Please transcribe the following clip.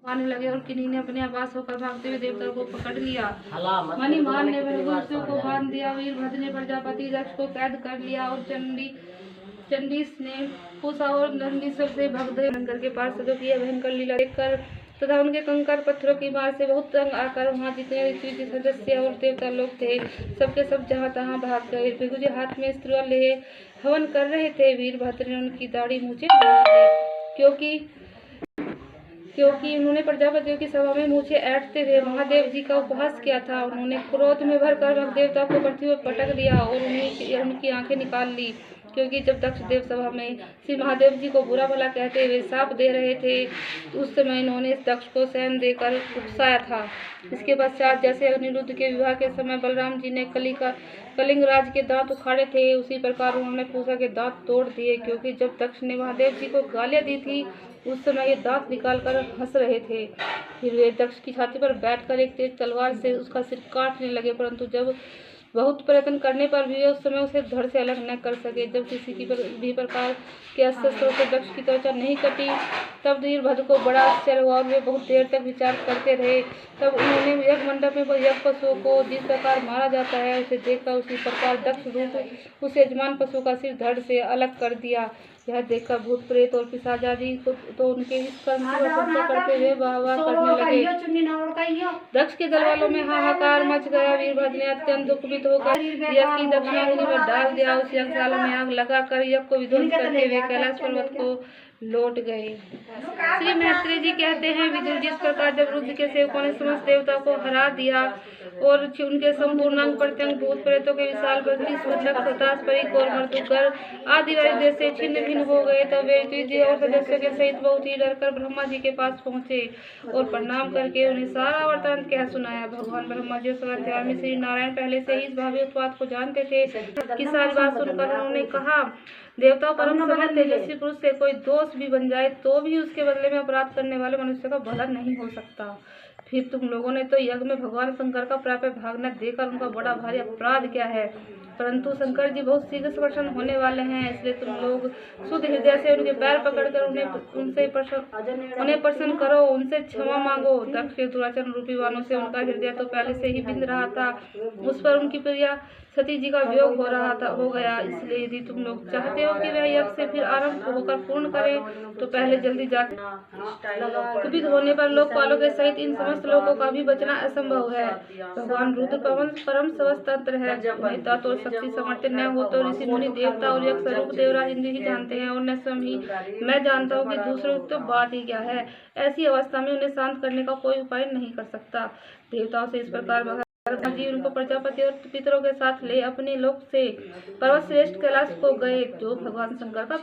आने लगे और किन्हीं ने अपने आवास होकर भागते हुए देवता को पकड़ लिया। मणिमान ने भृगुसुर को बांध दिया। वीरभद्र ने प्रजापति दक्ष को कैद कर लिया और चंडीस ने पूषा और नंदीश्वर से भगदे शंकर के पार्षदों की भयंकर लीला देखकर तथा उनके कंकर पत्थरों की मार से बहुत तंग आकर वहां जितने ऋषि के सदस्य और देवता लोग थे सबके सब जहां तहां भाग गए। भृगु जी हाथ में स्त्रीवाल लिए हवन कर रहे थे। वीरभद्र ने उनकी दाढ़ी मूछें नोच ली क्योंकि उन्होंने प्रजापतियों की सभा में मूछें ऐंठते हुए महादेव जी का उपहास किया था। उन्होंने क्रोध में भरकर देवता को पृथ्वी पर पटक दिया और उनकी आंखें निकाल ली, क्योंकि जब दक्ष देव सभा में श्री महादेव जी को बुरा भला कहते हुए शाप दे रहे थे उस समय इन्होंने दक्ष को शयन देकर उकसाया था। इसके पश्चात जैसे अनिरुद्ध के विवाह के समय बलराम जी ने कलिंग राज के दांत उखाड़े थे, उसी प्रकार उन्होंने पूषा के दांत तोड़ दिए, क्योंकि जब दक्ष ने महादेव जी को गालियां दी थी उस समय ये दांत निकालकर हंस रहे थे। फिर वे दक्ष की छाती पर बैठकर एक तेज तलवार से उसका सिर काटने लगे, परंतु जब बहुत प्रयत्न करने पर भी वे उस समय उसे धड़ से अलग न कर सके। जब किसी की भी प्रकार के अस्त्रों से दक्ष की त्वचा नहीं कटी तब वीरभद्र को बड़ा आश्चर्य हुआ और वे बहुत देर तक विचार करते रहे। तब उन्होंने यज्ञ मंडप में यज्ञ पशुओं को जिस प्रकार मारा जाता है उसे देखकर उसी प्रकार दक्ष रूप उस यजमान पशु का सिर धड़ से अलग कर दिया। यह देखकर भूत प्रेत और पिशाच आदि तो उनके इस कर्म की प्रशंसा करते हुए वाह वाह करने लगे। दक्ष के दल वालों में हाहाकार मच गया। वीरभद्र ने अत्यंत दुखित होकर यज्ञ की दक्षिणाग्नि में डाल दिया। उस यज्ञशाला में आग लगाकर यज्ञ को विध्वंस करते हुए कैलाश पर्वत को लौट गए। श्री मैत्री जी कहते हैं, विदुर जिस प्रकार जब रुद्र के सेवकों ने समस्त देवता को हरा दिया और उनके संपूर्ण अंग प्रत्यंग भूत प्रेतों के विशाल बत्ती हताश परिक और मृदुकर आदि वाले देश से छिन्न भिन्न हो गए, तब वे जी और सदस्यों के सहित बहुत ही डरकर ब्रह्मा जी के पास पहुंचे और प्रणाम करके उन्हें सारा वृत्तांत कह सुनाया। भगवान ब्रह्मा जी में श्री नारायण पहले से ही इस भावी उत्पात को जानते थे कि सारी बात सुनकर उन्होंने कहा, देवताओं परम समर्थ तेजस्वी पुरुष से कोई दोष भी बन जाए तो भी उसके बदले में अपराध करने वाले मनुष्य का भला नहीं हो सकता। फिर तुम लोगों ने तो यज्ञ में भगवान शंकर का प्राप्य भागना देकर उनका बड़ा भारी अपराध किया है, परंतु शंकर जी बहुत शीघ्र प्रसन्न होने वाले हैं, इसलिए तुम लोग शुद्ध हृदय से उनके पैर पकड़कर उन्हें प्रसन्न करो, उनसे क्षमा मांगो। दक्ष के दुराचरण रूपी वाणों से उनका हृदय तो पहले से ही बिंद रहा था, उस पर उनकी प्रिया सती जी का वियोग हो गया। इसलिए यदि तुम लोग चाहते हो कि वह यज्ञ से फिर आरंभ होकर पूर्ण करें तो पहले जल्दी जाकर कुपित होने पर लोकपालों के सहित इन समस्त लोगों का भी बचना असंभव है। भगवान रुद्र परम स्वतंत्र है, उन्हें तत्व और शक्ति सामर्थ्य न हो तो ऋषि मुनि देवता और यज्ञ स्वरूप देवराज इंद्र ही जानते हैं, और न स्वयं ही मैं जानता हूँ कि दूसरे तो बात ही क्या है। ऐसी अवस्था में उन्हें शांत करने का कोई उपाय नहीं कर सकता। देवताओं से इस प्रकार जी उनको प्रजापति और पितरों के साथ ले अपने लोक से पर्वत श्रेष्ठ कैलाश को गए, जो भगवान शंकर का